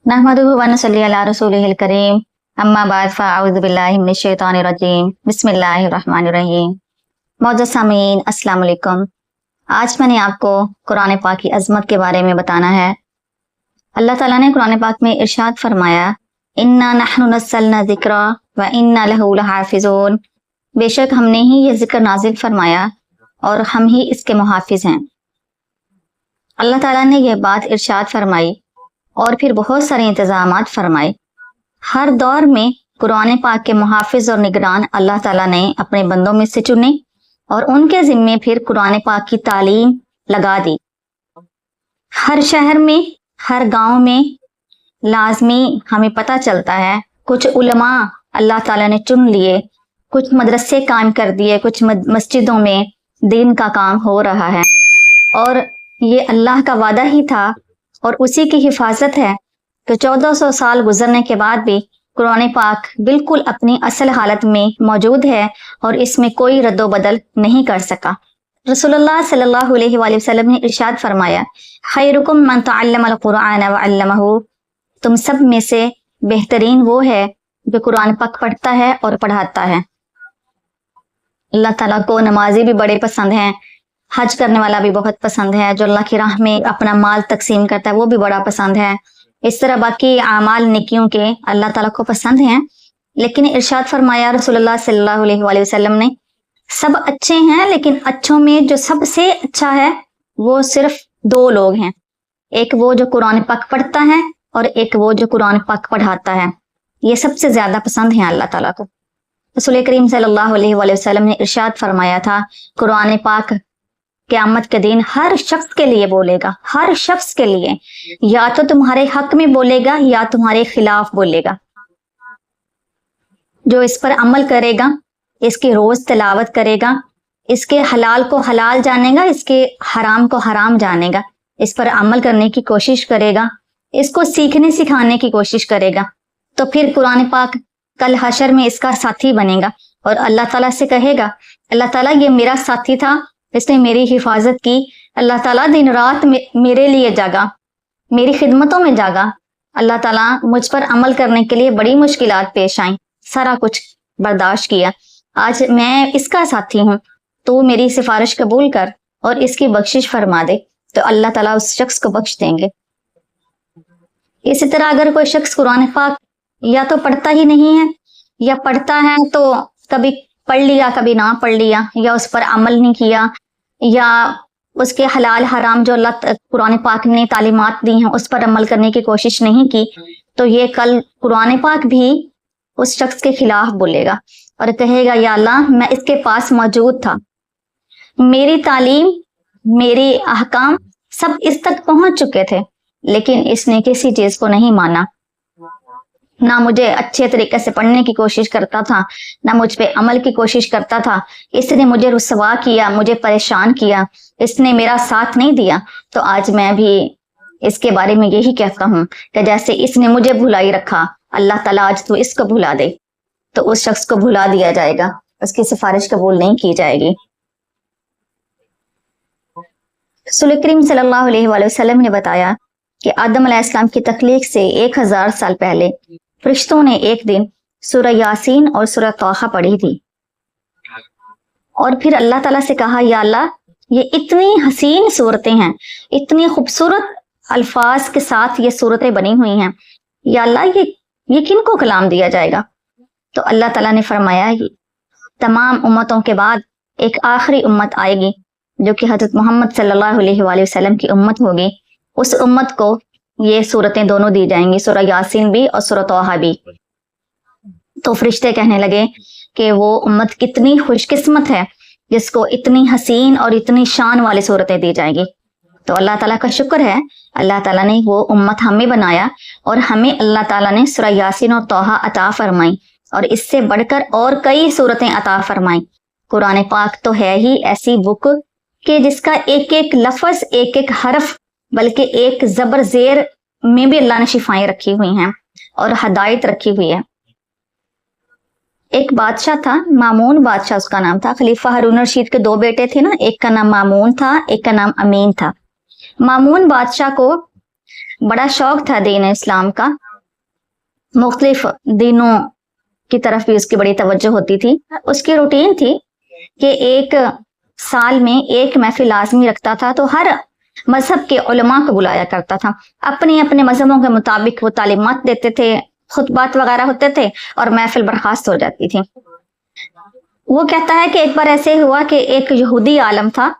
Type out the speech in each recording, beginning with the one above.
नहमदुहु व नसल्ली अला रसूलिहिल करीम अम्मा बाद फ़अऊज़ु बिल्लाहि मिनश शैतानिर रजीम बिस्मिल्लाहिर रहमानिर रहीम। मौजूद सामीन अस्सलाम वालेकुम। आज मैंने आपको कुरान पाक की अज़मत के बारे में बताना है। अल्लाह ताला ने कुरान पाक में इरशाद फरमाया, इन्ना नहनु नज़्ज़लना ज़िक्रा व इन्ना लहू लहाफ़िज़ून। बेशक हमने ही ये जिक्र नाजिल फरमाया और हम ही इसके मुहाफ़िज़ हैं। अल्लाह ताला ने यह बात इरशाद फरमाई और फिर बहुत सारे इंतजामात फरमाए। हर दौर में कुरान पाक के मुहाफिज और निगरान अल्लाह ताला ने अपने बंदों में से चुने और उनके जिम्मे फिर कुरान पाक की तालीम लगा दी। हर शहर में, हर गांव में लाजमी हमें पता चलता है कुछ उलमा अल्लाह ताला ने चुन लिए, कुछ मदरसे कायम कर दिए, कुछ मस्जिदों में दीन का काम हो रहा है और ये अल्लाह का वादा ही था और उसी की हिफाजत है कि 1400 साल गुजरने के बाद भी कुरान पाक बिल्कुल अपनी असल हालत में मौजूद है और इसमें कोई रद्दो बदल नहीं कर सका। रसूलुल्लाह सल्लल्लाहु अलैहि वसल्लम ने इरशाद फरमाया, खैरुकुम मन तअल्लमल कुरान व अल्लमहु। तुम सब में से बेहतरीन वो है जो कुरान पाक पढ़ता है और पढ़ाता है। अल्लाह ताला को नमाजी भी बड़े पसंद हैं, हज करने वाला भी बहुत पसंद है, जो अल्लाह की राह में अपना माल तकसीम करता है वो भी बड़ा पसंद है। इस तरह बाकी आमाल नेकियों के अल्लाह ताला को पसंद हैं। लेकिन इरशाद फरमाया रसूलुल्लाह सल्लल्लाहु अलैहि वसल्लम ने, सब अच्छे हैं लेकिन अच्छों में जो सबसे अच्छा है वो सिर्फ दो लोग हैं, एक वो जो कुरान पाक पढ़ता है और एक वो जो कुरान पाक पढ़ाता है। ये सबसे ज्यादा पसंद है अल्लाह ताला को। रसूल करीम सल्लल्लाहु अलैहि वसल्लम ने इरशाद फरमाया था, कुरान पाक क़यामत के दिन हर शख्स के लिए बोलेगा, हर शख्स के लिए, या तो तुम्हारे हक में बोलेगा या तुम्हारे खिलाफ बोलेगा। जो इस पर अमल करेगा, इसकी रोज तिलावत करेगा, इसके हलाल को हलाल जानेगा, इसके हराम को हराम जानेगा, इस पर अमल करने की कोशिश करेगा, इसको सीखने सिखाने की कोशिश करेगा, तो फिर कुरान पाक कल हशर में इसका साथी बनेगा और अल्लाह ताला से कहेगा, अल्लाह ताला ये मेरा साथी था, इसने मेरी हिफाजत की, अल्लाह ताला दिन रात मेरे लिए जागा, मेरी खिदमतों में जागा, अल्लाह ताला मुझ पर अमल करने के लिए बड़ी मुश्किलात पेश आई, सारा कुछ बर्दाश्त किया, आज मैं इसका साथी हूँ, तो मेरी सिफारिश कबूल कर और इसकी बख्शिश फरमा दे, तो अल्लाह ताला उस शख्स को बख्श देंगे। इसी तरह अगर कोई शख्स कुरान पाक या तो पढ़ता ही नहीं है या पढ़ता है तो कभी पढ़ लिया कभी ना पढ़ लिया, या उस पर अमल नहीं किया, या उसके हलाल हराम जो अल्लाह कुरान पाक ने तालीमात दी हैं उस पर अमल करने की कोशिश नहीं की, तो ये कल कुरान पाक भी उस शख्स के खिलाफ बोलेगा और कहेगा, या अल्लाह मैं इसके पास मौजूद था, मेरी तालीम मेरी अहकाम सब इस तक पहुंच चुके थे, लेकिन इसने किसी चीज को नहीं माना, ना मुझे अच्छे तरीके से पढ़ने की कोशिश करता था, ना मुझ पे अमल की कोशिश करता था, इसने मुझे रुसवा किया, मुझे परेशान किया, इसने मेरा साथ नहीं दिया, तो आज मैं भी इसके बारे में यही कहता हूँ कि जैसे इसने मुझे भुलाई रखा, अल्लाह ताला आज तो इसको भुला दे, तो उस शख्स को भुला दिया जाएगा, उसकी सिफारिश कबूल नहीं की जाएगी। रसूल करीम सल्लल्लाहु अलैहि वसल्लम ने बताया कि आदम अलैहिस्सलाम की तख्लीक से 1000 साल पहले फरिश्तों ने एक दिन सूरह यासीन और सूरह तौहा पढ़ी थी और फिर अल्लाह ताला से कहा, या अल्लाह ये इतनी हसीन सूरतें हैं, इतनी खूबसूरत अल्फाज के साथ ये सूरतें बनी हुई हैं, या अल्लाह ये किनको कलाम दिया जाएगा? तो अल्लाह ताला ने फरमाया, तमाम उम्मतों के बाद एक आखिरी उम्मत आएगी जो कि हजरत मोहम्मद सल्लल्लाहु अलैहि वसल्लम की उम्मत होगी, उस उम्मत को ये सूरतें दोनों दी जाएंगी, सूरह यासीन भी और सूरह तौहा भी। तो फरिश्ते कहने लगे कि वो उम्मत कितनी खुशकिस्मत है जिसको इतनी हसीन और इतनी शान वाली सूरतें दी जाएंगी। तो अल्लाह ताला का शुक्र है, अल्लाह ताला ने वो उम्मत हमें बनाया और हमें अल्लाह ताला ने सूरह यासीन और तौहा अता फरमाई और इससे बढ़कर और कई सूरतें अता फरमाई। कुरान पाक तो है ही ऐसी बुक कि जिसका एक एक लफ्ज, एक एक हरफ, बल्कि एक जबर जेर में भी अल्लाह ने शिफाएं रखी हुई हैं और हदायत रखी हुई है। एक बादशाह था, मामून बादशाह उसका नाम था। खलीफा हारून रशीद के 2 बेटे थे ना, एक का नाम मामून था, एक का नाम अमीन था। मामून बादशाह को बड़ा शौक था दीन इस्लाम का, मुख्तलिफ दीनों की तरफ भी उसकी बड़ी तवज्जो होती थी। उसकी रूटीन थी कि एक साल में एक महफिल लाजमी रखता था, तो हर मजहब के उलमा को बुलाया करता था। अपने अपने मजहबों के मुताबिक वो तालीमात देते थे, खुतबात वगैरह होते थे और महफिल बर्खास्त हो जाती थी। वो कहता है कि एक बार ऐसे हुआ कि एक यहूदी आलम था,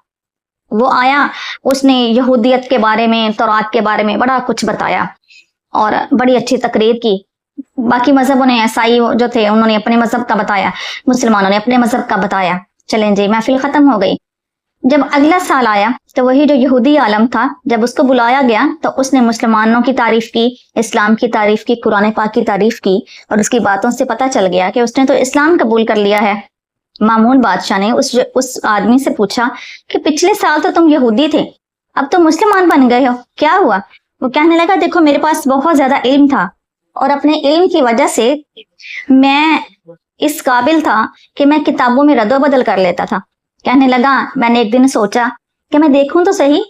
वो आया, उसने यहूदियत के बारे में, तौरात के बारे में बड़ा कुछ बताया और बड़ी अच्छी तकरीर की। बाकी मजहबों ने, ईसाई जो थे उन्होंने अपने मजहब का बताया, मुसलमानों ने अपने मजहब का बताया। चलें जी, महफिल खत्म हो गई। जब अगला साल आया तो वही जो यहूदी आलम था, जब उसको बुलाया गया तो उसने मुसलमानों की तारीफ की, इस्लाम की तारीफ की, कुरान पाक की तारीफ की और उसकी बातों से पता चल गया कि उसने तो इस्लाम कबूल कर लिया है। मामून बादशाह ने उस आदमी से पूछा कि पिछले साल तो तुम यहूदी थे, अब तो मुसलमान बन गए हो, क्या हुआ? वो कहने लगा, देखो मेरे पास बहुत ज्यादा इल्म था और अपने इल्म की वजह से मैं इस काबिल था कि मैं किताबों में रद्दो बदल कर लेता था। कहने लगा, मैंने एक दिन सोचा कि मैं देखूं तो सही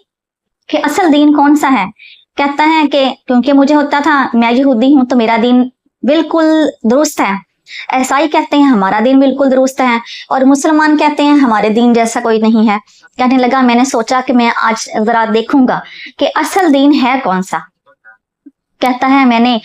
कि असल दीन कौन सा है। कहता है कि क्योंकि मुझे होता था मैं यहूदी हूं तो मेरा दीन बिल्कुल दुरुस्त है, ईसाई कहते हैं हमारा दीन बिल्कुल दुरुस्त है और मुसलमान कहते हैं हमारे दीन जैसा कोई नहीं है। कहने लगा, मैंने सोचा कि मैं आज जरा देखूंगा कि असल दीन है कौन सा। कहता है, मैंने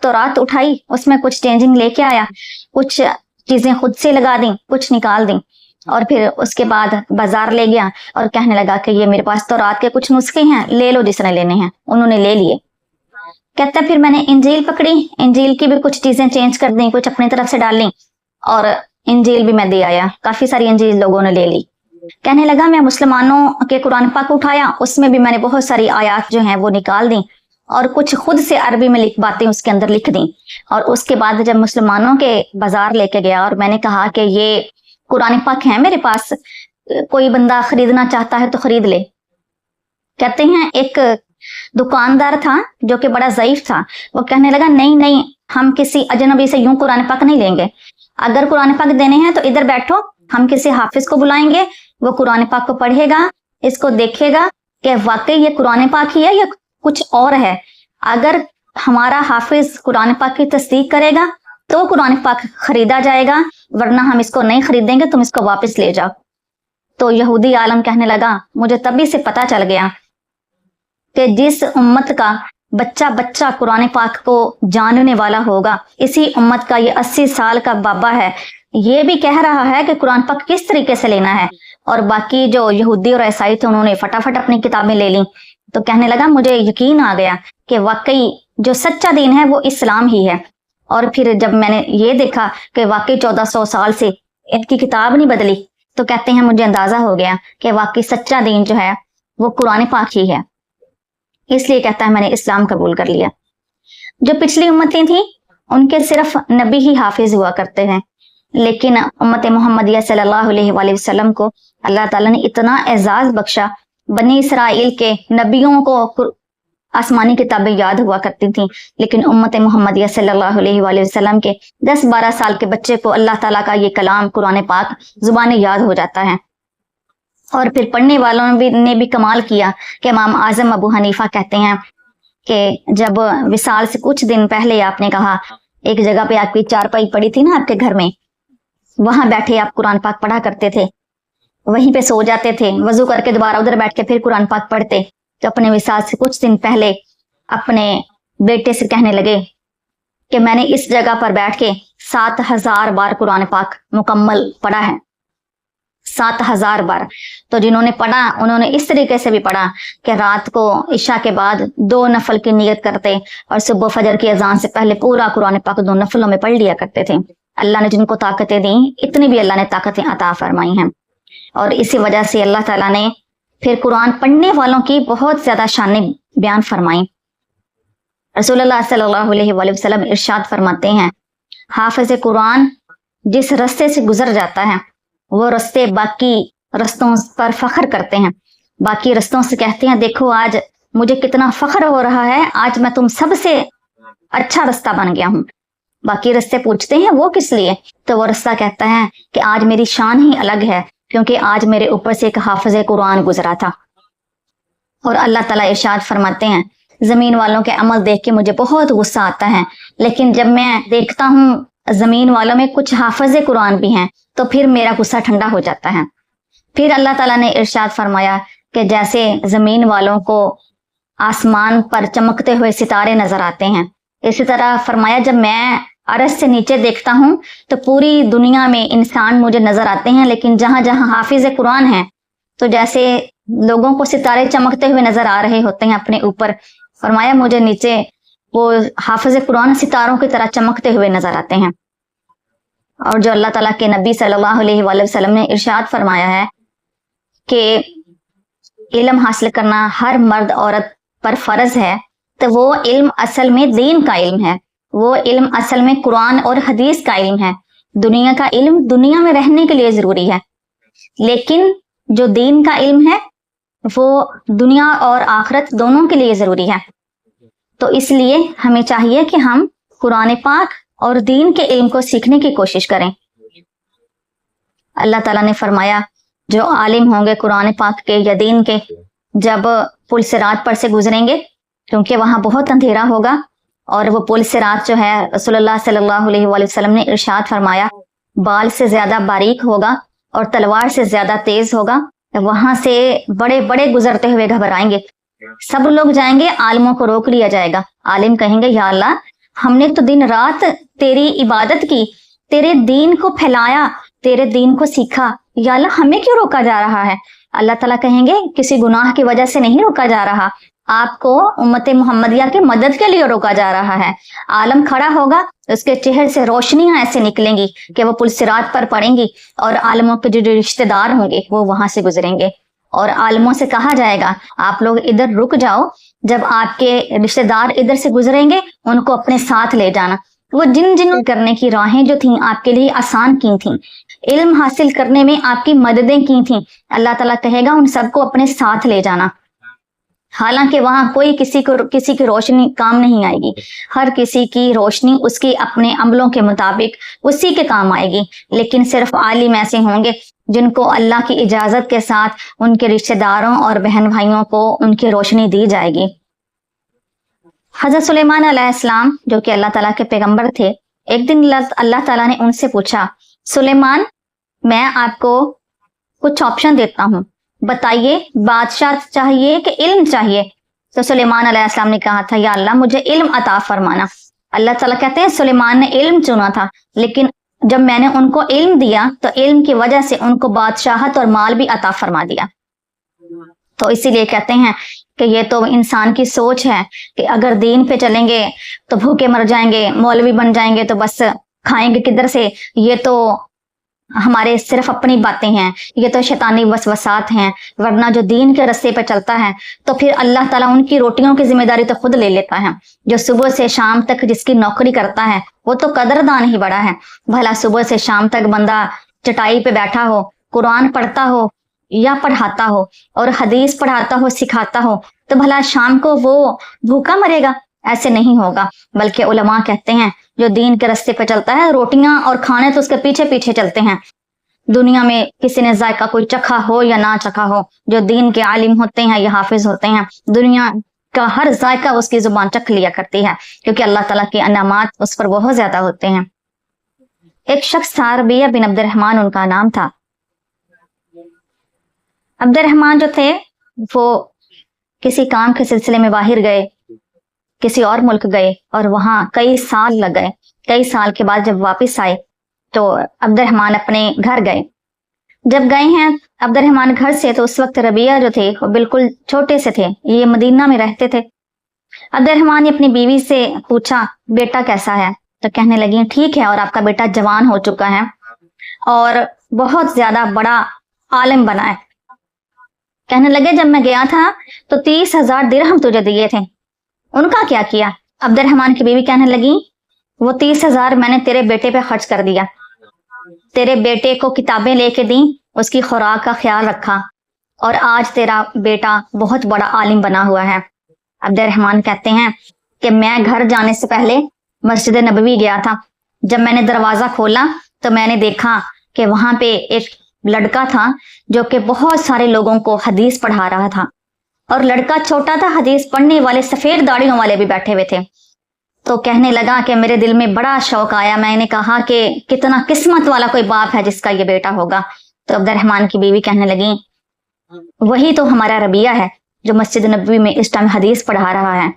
तौरात उठाई, उसमें कुछ चेंजिंग लेके आया, कुछ चीजें खुद से लगा दी, कुछ निकाल दी और फिर उसके बाद बाजार ले गया और कहने लगा कि ये मेरे पास तौरात के कुछ नुस्खे हैं, ले लो जिसने लेने हैं। उन्होंने ले लिए। कहता है, फिर मैंने इंजील पकड़ी, इंजील की भी कुछ चीजें चेंज कर दी, कुछ अपनी तरफ से डाल ली और इंजील भी मैं दे आया। काफी सारी इंजील लोगों ने ले ली। कहने लगा, मैं मुसलमानों के कुरान पाक उठाया, उसमें भी मैंने बहुत सारी आयात जो हैं वो निकाल दी और कुछ खुद से अरबी में बातें उसके अंदर लिख दी। और उसके बाद जब मुसलमानों के बाजार लेके गया और मैंने कहा कि ये कुरान पाक है मेरे पास, कोई बंदा खरीदना चाहता है तो खरीद ले। कहते हैं एक दुकानदार था जो कि बड़ा ज़ईफ था, वो कहने लगा, नहीं नहीं, हम किसी अजनबी से यूं कुरान पाक नहीं लेंगे, अगर कुरान पाक देने हैं तो इधर बैठो, हम किसी हाफिज को बुलाएंगे, वो कुरान पाक को पढ़ेगा, इसको देखेगा कि वाकई ये कुरान पाक ही है या कुछ और है। अगर हमारा हाफिज कुरान पाक की तस्दीक करेगा तो कुरान पाक खरीदा जाएगा, वरना हम इसको नहीं खरीदेंगे, तुम इसको वापस ले जाओ। तो यहूदी आलम कहने लगा, मुझे तभी से पता चल गया कि जिस उम्मत का बच्चा बच्चा कुरान पाक को जानने वाला होगा, इसी उम्मत का ये 80 साल का बाबा है, ये भी कह रहा है कि कुरान पाक किस तरीके से लेना है। और बाकी जो यहूदी और ईसाई थे उन्होंने फटाफट अपनी किताबें ले ली। तो कहने लगा, मुझे यकीन आ गया कि वाकई जो सच्चा दीन है वो इस्लाम ही है। और फिर जब मैंने ये देखा कि वाकई 1400 साल से इनकी किताब नहीं बदली, तो कहते हैं मुझे अंदाजा हो गया कि वाकई सच्चा दीन जो है वो कुरान पाक ही है। इसलिए कहता है मैंने इस्लाम कबूल कर लिया। जो पिछली उम्मतें थी उनके सिर्फ नबी ही हाफिज हुआ करते हैं, लेकिन उम्मत मोहम्मदिया सल्लल्लाहु अलैहि वसल्लम को अल्लाह ताला ने इतना एजाज बख्शा, बनी इसराइल के नबियों को आसमानी किताबें याद हुआ करती थी, लेकिन उम्मत मोहम्मदिया सल्लल्लाहु अलैहि वसल्लम के 10-12 साल के बच्चे को अल्लाह ताला का ये कलाम कुरान पाक जुबानी याद हो जाता है। और फिर पढ़ने वालों ने भी कमाल किया कि इमाम आजम अबू हनीफा कहते हैं कि जब विसाल से कुछ दिन पहले आपने कहा एक जगह पे आपकी चारपाई पड़ी थी ना आपके घर में, वहां बैठे आप कुरान पाक पढ़ा करते थे, वहीं पे सो जाते थे, वजू करके दोबारा उधर बैठ के फिर कुरान पाक पढ़ते। तो अपने विसाल से कुछ दिन पहले अपने बेटे से कहने लगे कि मैंने इस जगह पर बैठ के 7000 बार कुरान पाक मुकम्मल पढ़ा है, 7000 बार। तो जिन्होंने पढ़ा उन्होंने इस तरीके से भी पढ़ा कि रात को इशा के बाद 2 नफल की नियत करते और सुबह फजर की अजान से पहले पूरा कुरान पाक 2 नफलों में पढ़ लिया करते थे। अल्लाह ने जिनको ताकतें दी, इतनी भी अल्लाह ने ताकतें अता फरमाई हैं। और इसी वजह से अल्लाह ताला ने फिर कुरान पढ़ने वालों की बहुत ज्यादा शान बयान फरमाई। रसूलुल्लाह सल्लल्लाहु अलैहि वसल्लम इरशाद फरमाते हैं, हाफिज कुरान जिस रास्ते से गुजर जाता है वो रास्ते बाकी रस्तों पर फख्र करते हैं, बाकी रस्तों से कहते हैं देखो आज मुझे कितना फख्र हो रहा है, आज मैं तुम सबसे अच्छा रास्ता बन गया हूँ। बाकी रास्ते पूछते हैं वो किस लिए, तो वो रास्ता कहता है कि आज मेरी शान ही अलग है, क्योंकि आज मेरे ऊपर से एक हाफिज कुरान गुजरा था। और अल्लाह ताला इरशाद फरमाते हैं ज़मीन वालों के अमल देख के मुझे बहुत गुस्सा आता है, लेकिन जब मैं देखता हूँ ज़मीन वालों में कुछ हाफिज़ कुरान भी हैं तो फिर मेरा गुस्सा ठंडा हो जाता है। फिर अल्लाह ताला ने इरशाद फरमाया कि जैसे ज़मीन वालों को आसमान पर चमकते हुए सितारे नजर आते हैं, इसी तरह फरमाया जब मैं अरश से नीचे देखता हूँ तो पूरी दुनिया में इंसान मुझे नजर आते हैं, लेकिन जहां जहां हाफिज कुरान है तो जैसे लोगों को सितारे चमकते हुए नजर आ रहे होते हैं अपने ऊपर, फरमाया मुझे नीचे वो हाफिज कुरान सितारों की तरह चमकते हुए नजर आते हैं। और जो अल्लाह ताला के नबी सल्लल्लाहु अलैहि वसल्लम ने इरशाद फरमाया है कि इल्म हासिल करना हर मर्द औरत पर फर्ज है, तो वो इल्म असल में दीन का इल्म है, वो इल्म असल में कुरान और हदीस का इल्म है। दुनिया का इल्म दुनिया में रहने के लिए जरूरी है, लेकिन जो दीन का इल्म है वो दुनिया और आखिरत दोनों के लिए जरूरी है। तो इसलिए हमें चाहिए कि हम कुरान पाक और दीन के इल्म को सीखने की कोशिश करें। अल्लाह ताला ने फरमाया जो आलिम होंगे कुरान पाक के या दीन के, जब पुल सिरात पर से गुजरेंगे, क्योंकि वहां बहुत अंधेरा होगा और वो पुल सिरात जो है रसूलुल्लाह सल्लल्लाहु अलैहि वसल्लम ने इरशाद फरमाया बाल से ज्यादा बारीक होगा और तलवार से ज्यादा तेज होगा। वहां से बड़े बड़े गुजरते हुए घबराएंगे, सब लोग जाएंगे, आलिमों को रोक लिया जाएगा। आलिम कहेंगे या अल्लाह हमने तो दिन रात तेरी इबादत की, तेरे दीन को फैलाया, तेरे दीन को सीखा, या अल्लाह हमें क्यों रोका जा रहा है? अल्लाह ताला कहेंगे किसी गुनाह की वजह से नहीं रोका जा रहा, आपको उम्मत मुहम्मदिया की मदद के लिए रोका जा रहा है। आलम खड़ा होगा, उसके चेहरे से रोशनियां ऐसे निकलेंगी कि वो पुल सिरात पर पड़ेंगी और आलमों के जो रिश्तेदार होंगे वो वहां से गुजरेंगे और आलमों से कहा जाएगा आप लोग इधर रुक जाओ, जब आपके रिश्तेदार इधर से गुजरेंगे उनको अपने साथ ले जाना। वो जिन जिन करने की राहें जो थी आपके लिए आसान की थी, इल्म हासिल करने में आपकी मददें की थी, अल्लाह ताला कहेगा उन सबको अपने साथ ले जाना। हालांकि वहां कोई किसी की रोशनी काम नहीं आएगी, हर किसी की रोशनी उसकी अपने अमलों के मुताबिक उसी के काम आएगी, लेकिन सिर्फ आलिम ऐसे होंगे जिनको अल्लाह की इजाजत के साथ उनके रिश्तेदारों और बहन भाइयों को उनकी रोशनी दी जाएगी। हजरत सुलेमान अलैहिस्सलाम जो कि अल्लाह ताला के पैगंबर थे, एक दिन अल्लाह ताला ने उनसे पूछा सुलेमान मैं आपको कुछ ऑप्शन देता हूँ, बताइए बादशाह चाहिए कि इल्म चाहिए? तो सुलेमान अलैहिस्सलाम ने कहा था या अल्लाह मुझे इल्म अता फरमाना। अल्लाह ताला कहते हैं सुलेमान ने इल्म चुना था, लेकिन जब मैंने उनको इल्म दिया तो इल्म की वजह से उनको बादशाहत और माल भी अता फरमा दिया। तो इसीलिए कहते हैं कि ये तो इंसान की सोच है कि अगर दीन पे चलेंगे तो भूखे मर जाएंगे, मौलवी बन जाएंगे तो बस खाएंगे किधर से, ये तो हमारे सिर्फ अपनी बातें हैं, ये तो शैतानी वसवसात हैं। वरना जो दीन के रस्ते पर चलता है तो फिर अल्लाह ताला उनकी रोटियों की जिम्मेदारी तो खुद ले लेता है। जो सुबह से शाम तक जिसकी नौकरी करता है वो तो कदरदान ही बड़ा है। भला सुबह से शाम तक बंदा चटाई पे बैठा हो, कुरान पढ़ता हो या पढ़ाता हो और हदीस पढ़ाता हो, सिखाता हो, तो भला शाम को वो भूखा मरेगा? ऐसे नहीं होगा। बल्कि उलमा कहते हैं जो दीन के रास्ते पे चलता है रोटियां और खाने तो उसके पीछे पीछे चलते हैं। दुनिया में किसी ने जायका कोई चखा हो या ना चखा हो, जो दीन के आलिम होते हैं या हाफिज होते हैं, दुनिया का हर जायका उसकी जुबान चख लिया करती है, क्योंकि अल्लाह ताला के अनामात उस पर बहुत ज्यादा होते हैं। एक शख्स था, रबिया बिन अब्दुर्रहमान उनका नाम था। अब्दुर्रहमान जो थे वो किसी काम के सिलसिले में बाहर गए, किसी और मुल्क गए और वहां कई साल लग गए। कई साल के बाद जब वापस आए तो अब्दुर्रहमान अपने घर गए। जब गए हैं अब्दुर्रहमान घर से तो उस वक्त रबिया जो थे वो बिल्कुल छोटे से थे, ये मदीना में रहते थे। अब्दुर्रहमान ने अपनी बीवी से पूछा बेटा कैसा है? तो कहने लगी ठीक है, और आपका बेटा जवान हो चुका है और बहुत ज्यादा बड़ा आलिम बना है। कहने लगे जब मैं गया था तो 30,000 दिरहम तुझे दिए थे, उनका क्या किया? अब्दुर्रहमान की बीवी कहने लगी वो 30,000 मैंने तेरे बेटे पे खर्च कर दिया, तेरे बेटे को किताबें लेके दी, उसकी खुराक का ख्याल रखा और आज तेरा बेटा बहुत बड़ा आलिम बना हुआ है। अब्दुर्रहमान कहते हैं कि मैं घर जाने से पहले मस्जिद नबवी गया था। जब मैंने दरवाजा खोला तो मैंने देखा कि वहां पे एक लड़का था जो कि बहुत सारे लोगों को हदीस पढ़ा रहा था اور لڑکا چھوٹا تھا، حدیث پڑھنے والے سفید داڑھیوں والے بھی بیٹھے ہوئے تھے. تو کہنے لگا کہ میرے دل میں بڑا شوق آیا، میں نے کہا کہ کتنا قسمت والا کوئی باپ ہے جس کا یہ بیٹا ہوگا. تو عبد الرحمن کی بیوی کہنے لگی وہی تو ہمارا ربیہ ہے جو مسجد نبوی میں اس ٹائم حدیث پڑھا رہا ہے.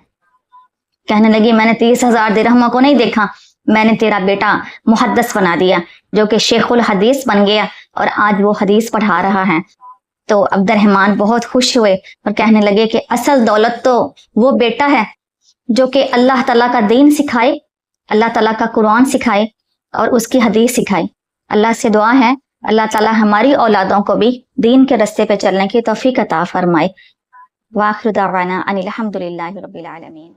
کہنے لگی میں نے 30,000 درہموں کو نہیں دیکھا، میں نے تیرا بیٹا محدث بنا دیا جو کہ شیخ الحدیث بن گیا اور آج وہ حدیث پڑھا رہا ہے. تو عبد الرحمن بہت خوش ہوئے اور کہنے لگے کہ اصل دولت تو وہ بیٹا ہے جو کہ اللہ تعالیٰ کا دین سکھائے، اللہ تعالیٰ کا قرآن سکھائے اور اس کی حدیث سکھائے. اللہ سے دعا ہے اللہ تعالیٰ ہماری اولادوں کو بھی دین کے رستے پہ چلنے کی توفیق عطا فرمائے. وآخر دعوانا ان الحمد للہ رب العالمین.